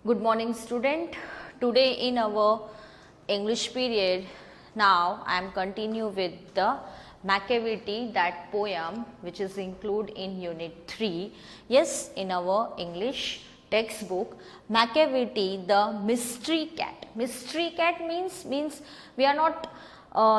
Good morning student. Today in our English period, now I am continue with the Macavity, that poem which is included in unit 3. Yes, in our English textbook, Macavity the mystery cat. Mystery cat means we are not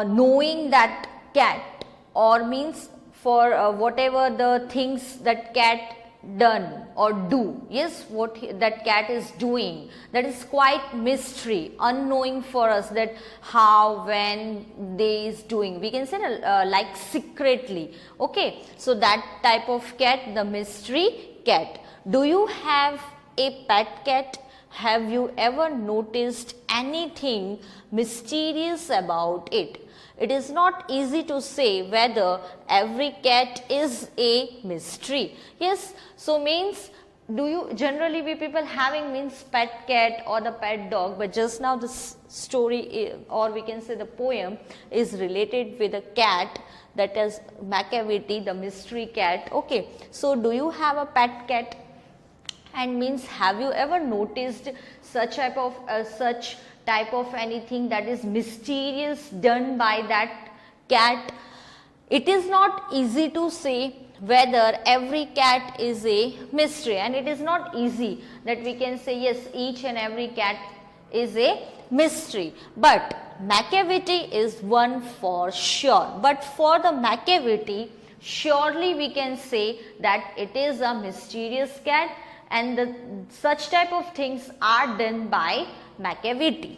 knowing that cat, or means for whatever the things that cat done or do, yes, what that cat is doing, that is quite mystery, unknowing for us, that how, when they is doing, we can say like secretly. Okay, so that type of cat, the mystery cat. Do you have a pet cat? Have you ever noticed anything mysterious about it? It is not easy to say whether every cat is a mystery. Yes, so means, do you generally we people having means pet cat or the pet dog, but just now this story or we can say the poem is related with a cat, that is Macavity, the mystery cat. Okay, so do you have a pet cat? And means, have you ever noticed such type of anything that is mysterious done by that cat? It is not easy to say whether every cat is a mystery, and it is not easy that we can say yes, each and every cat is a mystery, but Macavity is one for sure. But for the Macavity, surely we can say that it is a mysterious cat, and such type of things are done by Macavity.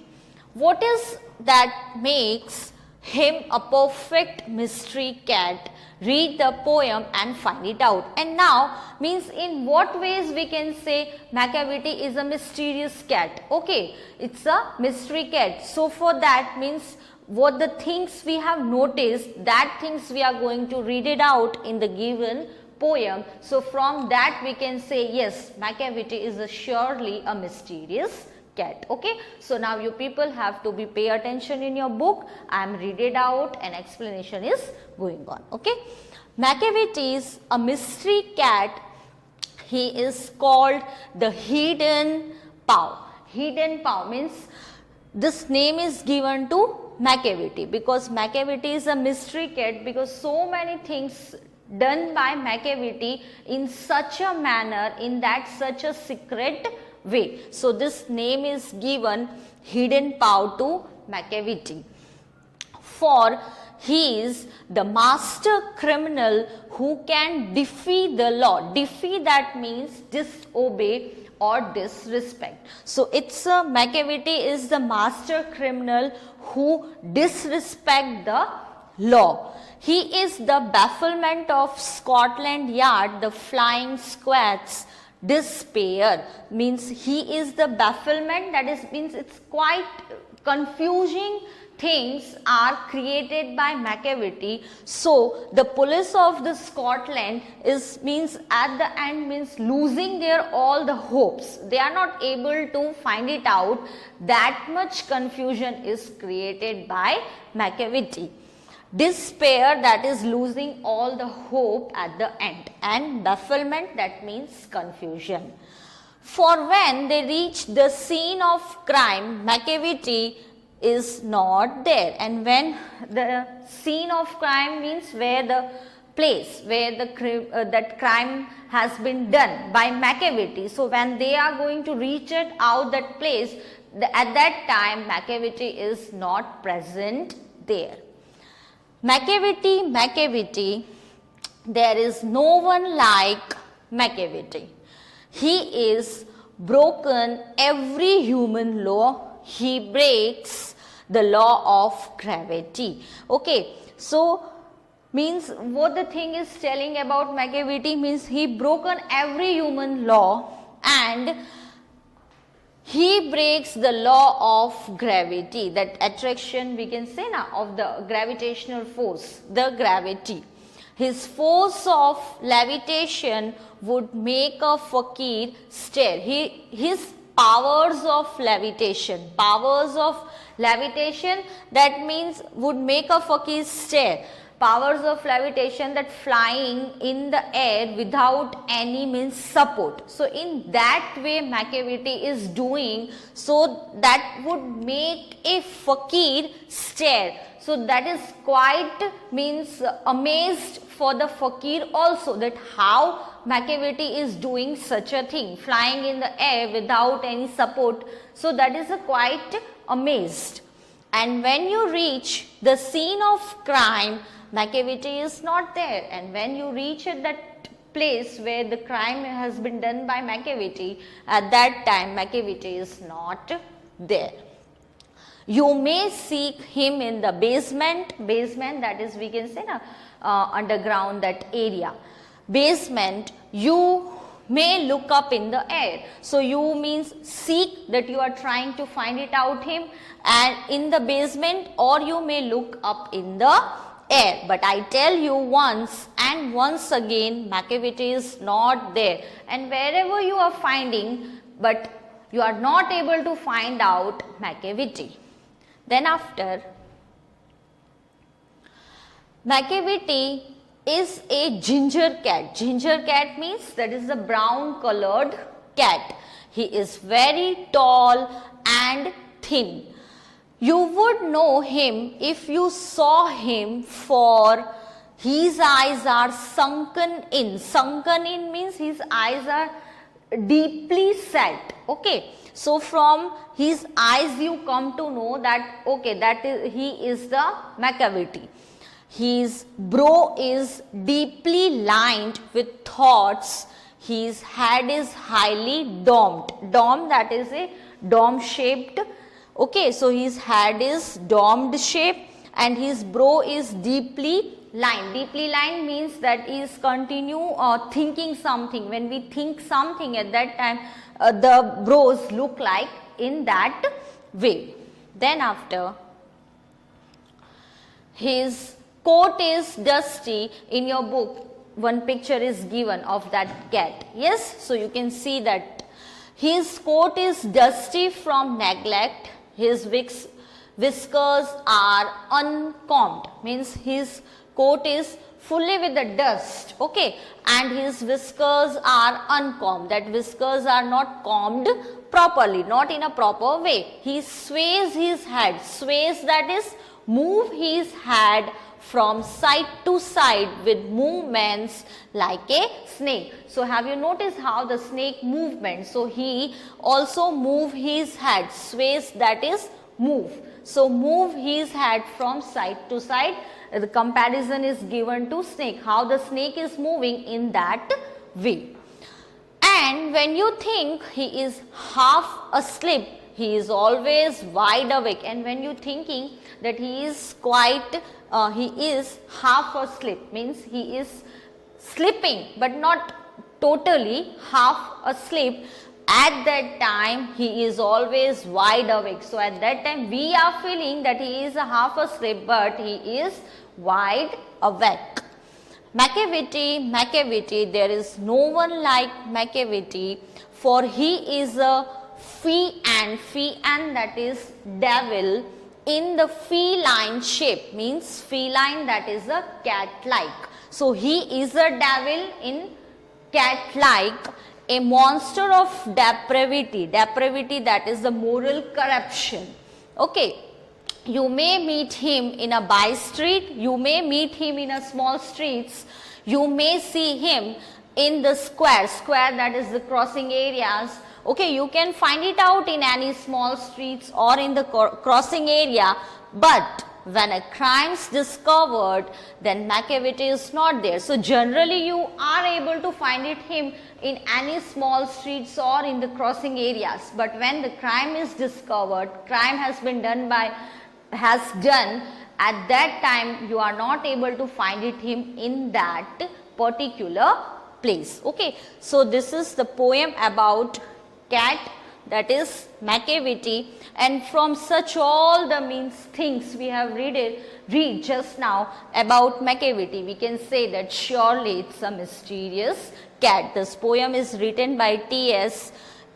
What is that makes him a perfect mystery cat? Read the poem and find it out. And now means, in what ways we can say Macavity is a mysterious cat? Okay, it's a mystery cat. So for that means, what the things we have noticed, that things we are going to read it out in the given poem. So from that we can say yes, Macavity is surely a mysterious cat. Okay, so now you people have to be pay attention in your book. I am read it out and explanation is going on. Okay, Macavity is a mystery cat. He is called the hidden paw. Hidden paw means this name is given to Macavity because Macavity is a mystery cat, because so many things done by Macavity in such a manner, in that such a secret way. So this name is given hidden paw to Macavity. For he is the master criminal who can defy the law. Defy, that means disobey or disrespect. So it's Macavity is the master criminal who disrespect the law. He is the bafflement of Scotland Yard, the flying squad's despair. Means he is the bafflement, that is means it's quite confusing things are created by Macavity. So the police of the Scotland is means at the end means losing their all the hopes. They are not able to find it out. That much confusion is created by Macavity. Despair, that is losing all the hope at the end, and bafflement, that means confusion. For when they reach the scene of crime, Macavity is not there, and when the scene of crime means where the place where the that crime has been done by Macavity. So when they are going to reach it out that place, at that time Macavity is not present there. Macavity, there is no one like Macavity. He is broken every human law. He breaks the law of gravity. Okay, so means what the thing is telling about Macavity means he broken every human law and he breaks the law of gravity, that attraction we can say now of the gravitational force, the gravity. His force of levitation would make a fakir stare. His powers of levitation, that means would make a fakir stare. powers of levitation, that flying in the air without any means support. So in that way Macavity is doing, so that would make a fakir stare. So that is quite means amazed for the fakir also, that how Macavity is doing such a thing, flying in the air without any support. So that is a quite amazed. And when you reach the scene of crime, Macavity is not there. And when you reach at that place where the crime has been done by Macavity, at that time Macavity is not there. You may seek him in the basement, that is we can say underground, that area. Basement, you may look up in the air. So you means seek, that you are trying to find it out him, and in the basement, or you may look up in the air. But I tell you once and once again, Macavity is not there. And wherever you are finding, but you are not able to find out Macavity. Then after, Macavity is a ginger cat. Ginger cat means that is a brown colored cat. He is very tall and thin. You would know him if you saw him, for his eyes are sunken in. Sunken in means his eyes are deeply set. Okay. So from his eyes you come to know that, okay, that is, he is the Macavity. His brow is deeply lined with thoughts. His head is highly domed. Dome, that is a dome shaped. Okay, so his head is domed shape, and his brow is deeply lined. Deeply lined means that he is continue thinking something. When we think something, at that time the brows look like in that way. Then after, his coat is dusty. In your book one picture is given of that cat. Yes, so you can see that his coat is dusty from neglect. His whiskers are uncombed, means his coat is fully with the dust. Okay, and his whiskers are uncombed, that whiskers are not combed properly, not in a proper way. He sways his head. Sways, that is move his head from side to side with movements like a snake. So have you noticed how the snake movement? So he also move his head. Sways, that is move. So move his head from side to side. The comparison is given to snake, how the snake is moving in that way. And when you think he is half asleep, he is always wide awake. And when you thinking that he is he is half asleep, means he is sleeping but not totally half asleep. At that time he is always wide awake. So at that time we are feeling that he is half asleep, but he is wide awake. Macavity, there is no one like Macavity, for he is a fiend, that is devil, in the feline shape, means feline, that is a cat-like. So he is a devil in cat-like, a monster of depravity, that is the moral corruption. Okay, you may meet him in a by street, you may meet him in a small streets, you may see him in the square, that is the crossing areas. Okay, you can find it out in any small streets or in the crossing area, but when a crime is discovered, then Macavity is not there. So generally you are able to find him in any small streets or in the crossing areas, but when the crime is discovered, crime has been done at that time you are not able to find him in that particular place. Okay, so this is the poem about cat, that is Macavity, and from such all the things we have read just now about Macavity, we can say that surely it's a mysterious cat. This poem is written by T.S.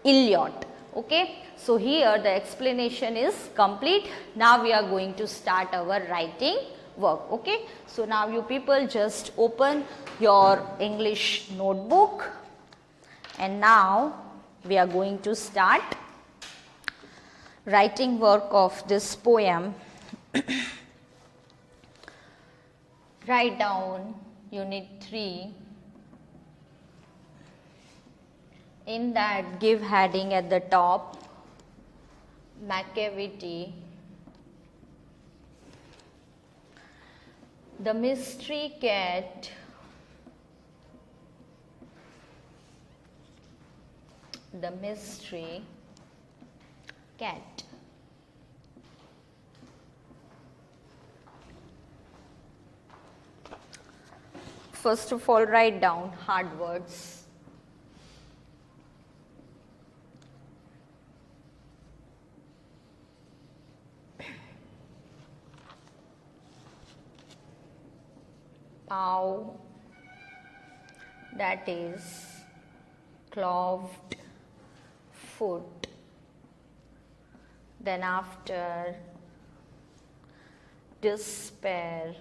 Eliot. Okay, so here the explanation is complete. Now we are going to start our writing work. Okay, so now you people just open your English notebook, and now we are going to start writing work of this poem. Write down unit 3. In that, give heading at the top, Macavity. The mystery cat. The mystery cat. First of all, write down hard words. Paw, that is cloved foot. Then after, despair,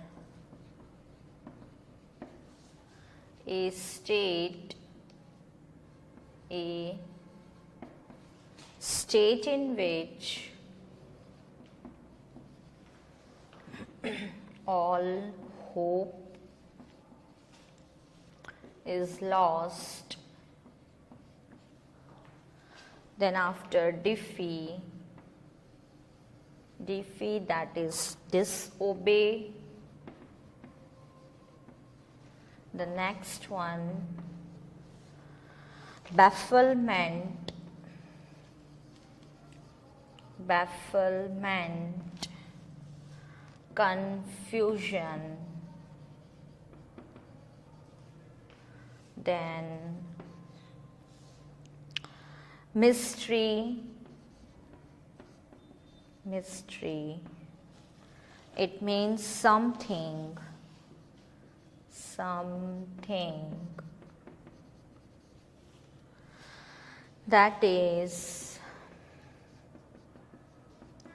a state in which all hope is lost. Then after, defy, that is disobey. The next one, bafflement, confusion. Then mystery, it means something, that is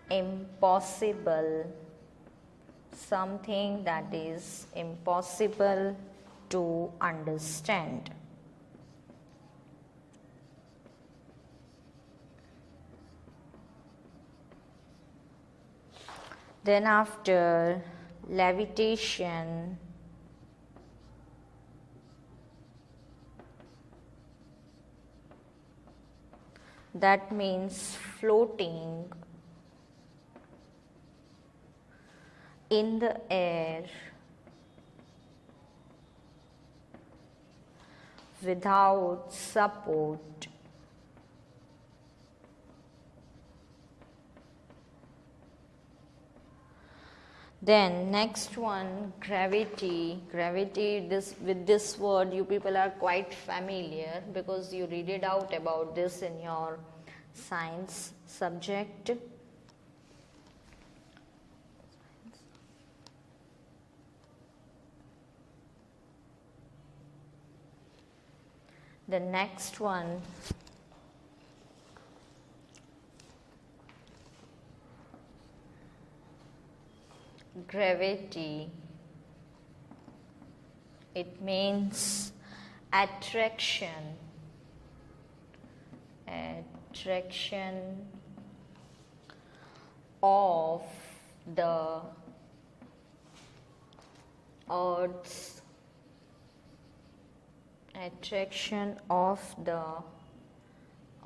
impossible, something that is impossible to understand. Then after, levitation, that means floating in the air without support. Then next one, gravity. With this word you people are quite familiar because you read it out about this in your science subject. The next one, gravity, it means attraction of the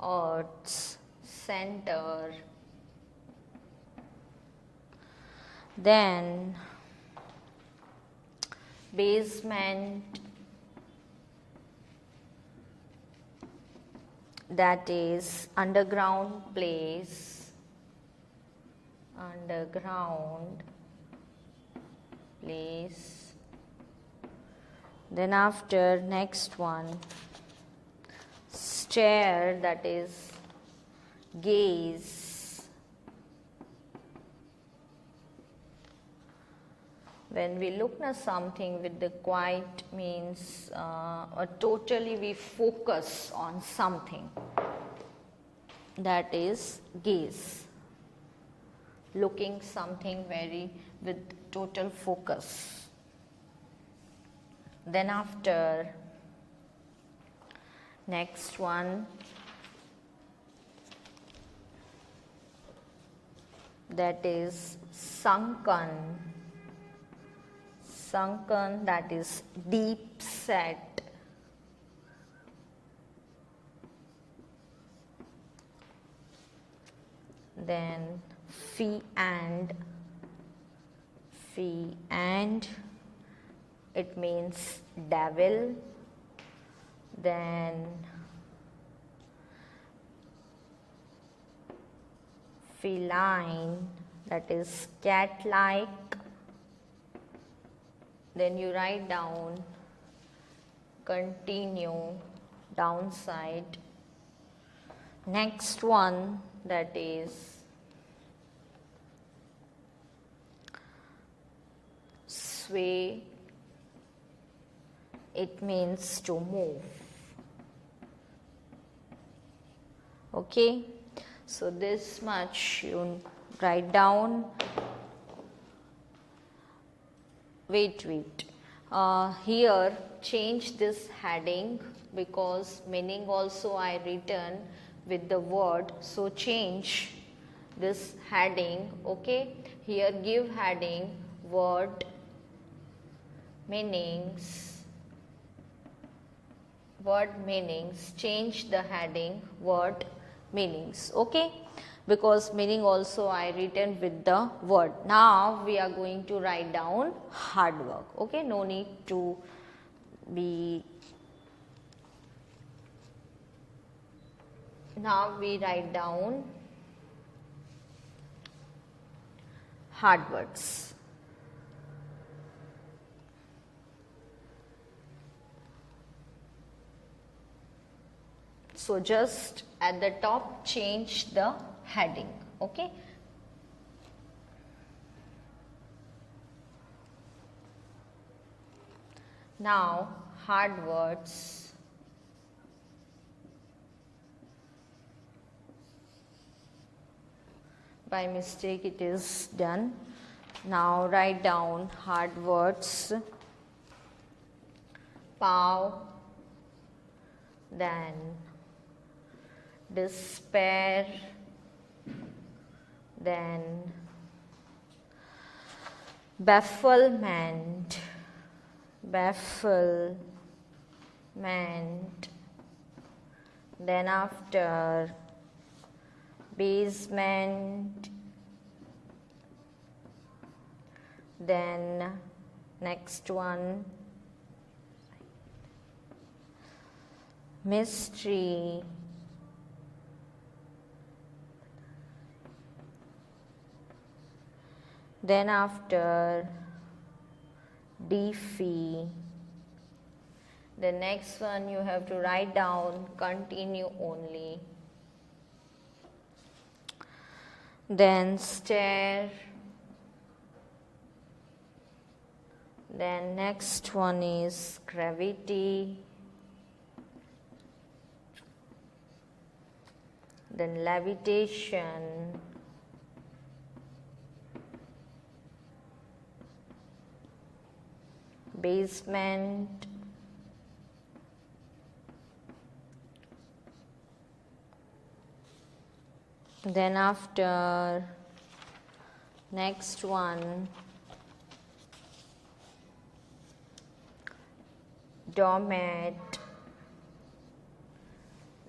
earth's center. Then basement, that is underground place, Then after, next one, stare, that is gaze. When we look at something with the quiet means or totally we focus on something, that is gaze. looking something very with total focus. Then after, next one, that is sunken. Sunken, that is deep set. Then fee and it means devil. Then feline, that is cat-like. Then you write down continue downside. Next one, that is sway. It means to move. Okay, so this much you write down. Wait. Here change this heading because meaning also I written with the word, so change this heading. Okay, here give heading word meanings, change the heading word meanings. Okay, because meaning also I written with the word. Now we are going to write down hard work. Okay, no need to be. Now we write down hard words. So just at the top change the heading. Okay. Now hard words. By mistake it is done. Now write down hard words. Pow. Then despair. Then bafflement. Then after basement. Then next one mystery. Then after defy. The next one you have to write down continue only. Then stare. Then next one is gravity. Then levitation. Basement. Then after next one doormat.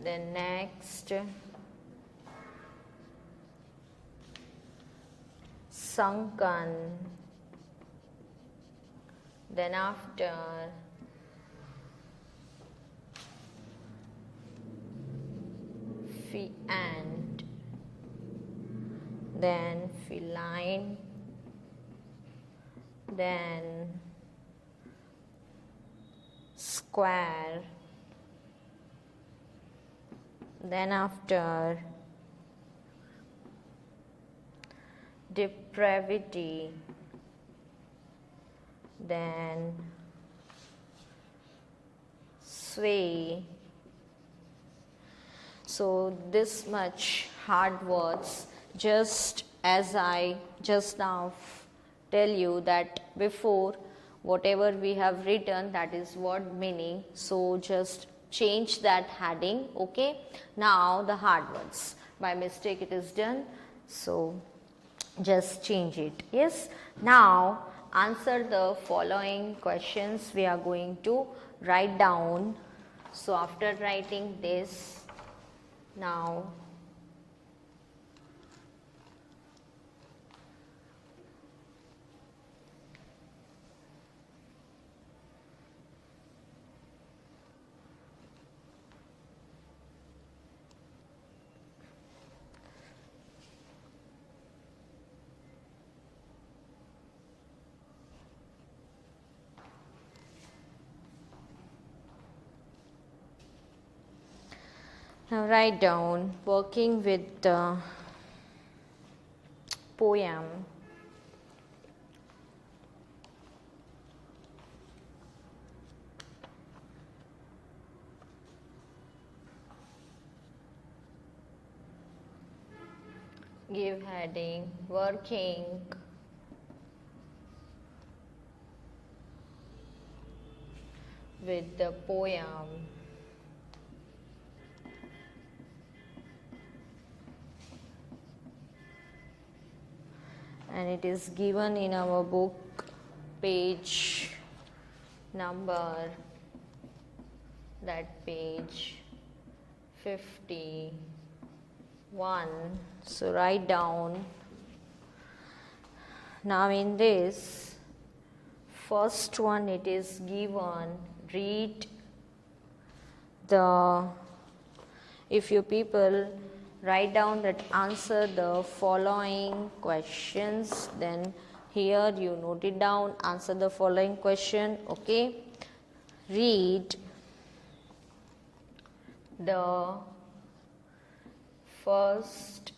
Then next sunken. Then after and then feline. Then square. Then after depravity. Then sway. So this much hard words just as I just now tell you that before whatever we have written, that is word meaning, so just change that heading. Okay, now the hard ones, by mistake it is done, so just change it. Yes, now answer the following questions we are going to write down. So after writing this, now write down working with the poem. Give heading working with the poem. And it is given in our book, page number, that page 51. So write down. Now in this first one, it is given, read the, if you people write down that answer the following questions, then here you note it down, answer the following question. Okay, read the first,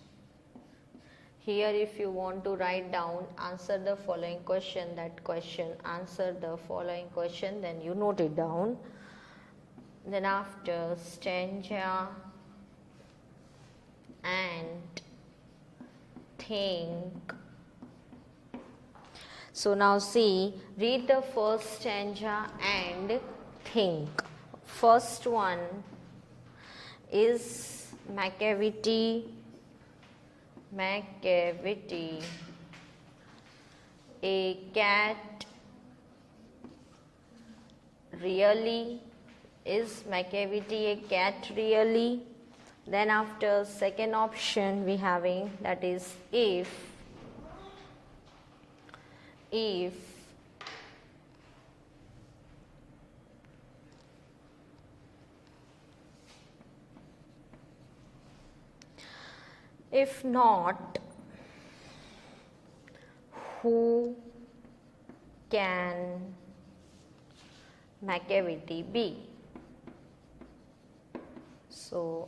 here if you want to write down answer the following question, that question, answer the following question, then you note it down. Then after stanza and think. So now see, read the first stanza and think. First one is Macavity, a cat really? Is Macavity a cat really? Then after second option we having, that is if not, who can Macavity be? So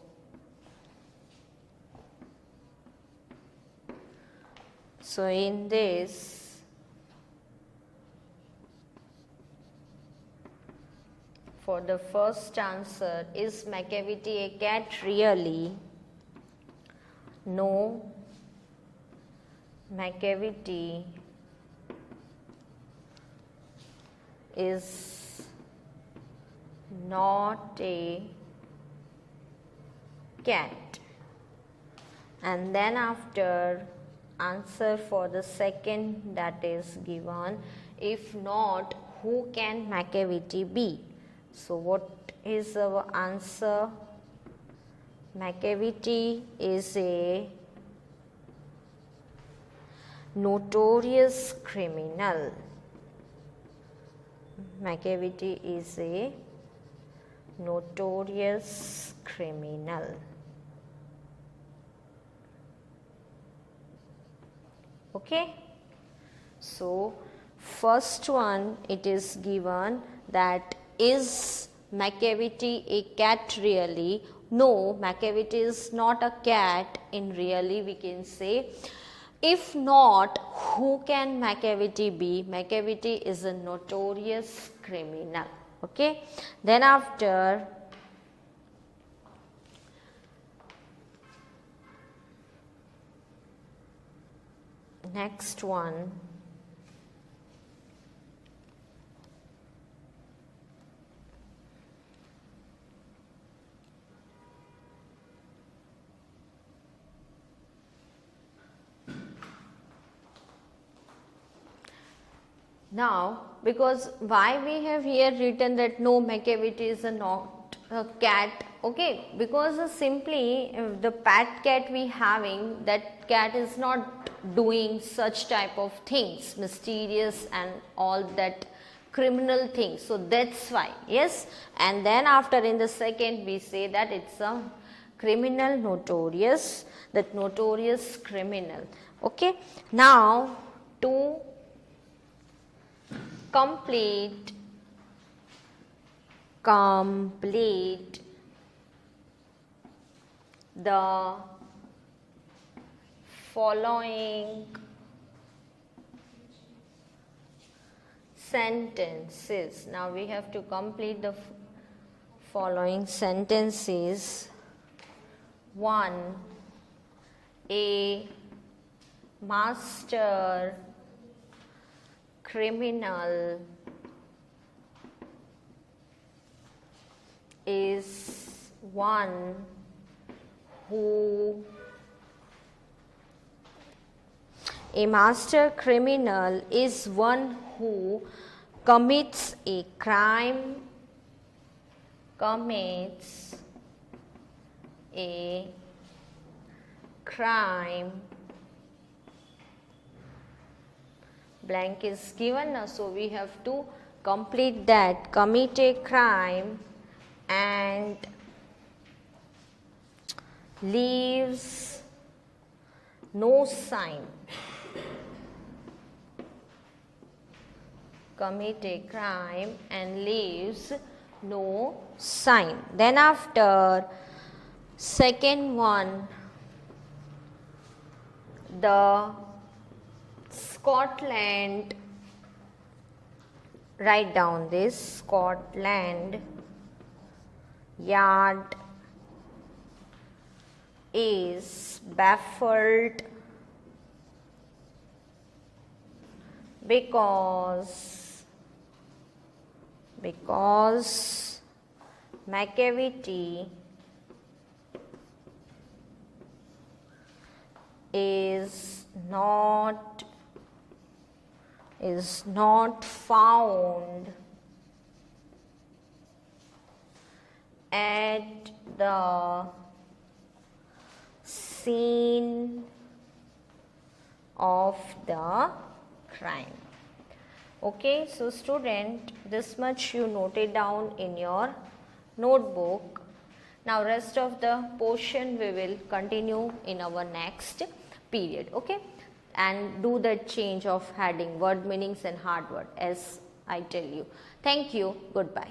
in this, for the first answer, is Macavity a cat really? No, Macavity is not a cat. And then after answer for the second, that is given, if not, who can Macavity be? So what is our answer? Macavity is a notorious criminal. Macavity is a notorious criminal. Okay, so first one, it is given that is Macavity a cat really? No, Macavity is not a cat in really, we can say. If not, who can Macavity be? Macavity is a notorious criminal. Okay, then after next one. Now, because why we have here written that no, Macavity is not a cat, okay, because simply the pet cat we having, that cat is not doing such type of things, mysterious and all that criminal things, so that's why, yes. And then after in the second we say that it's a criminal, notorious, that notorious criminal, okay. Now to complete the following sentences. Now we have to complete the following sentences. 1. A master criminal is one who commits a crime, blank is given now, so we have to complete that. Commit a crime and leaves no sign. Commit a crime and leaves no sign. Then after second one, the Scotland, write down this, Scotland Yard is baffled because Macavity is not found at the scene of the crime. Okay, so student, this much you noted down in your notebook. Now rest of the portion we will continue in our next period, okay, and do the change of heading, word meanings and hard word as I tell you. Thank you, goodbye.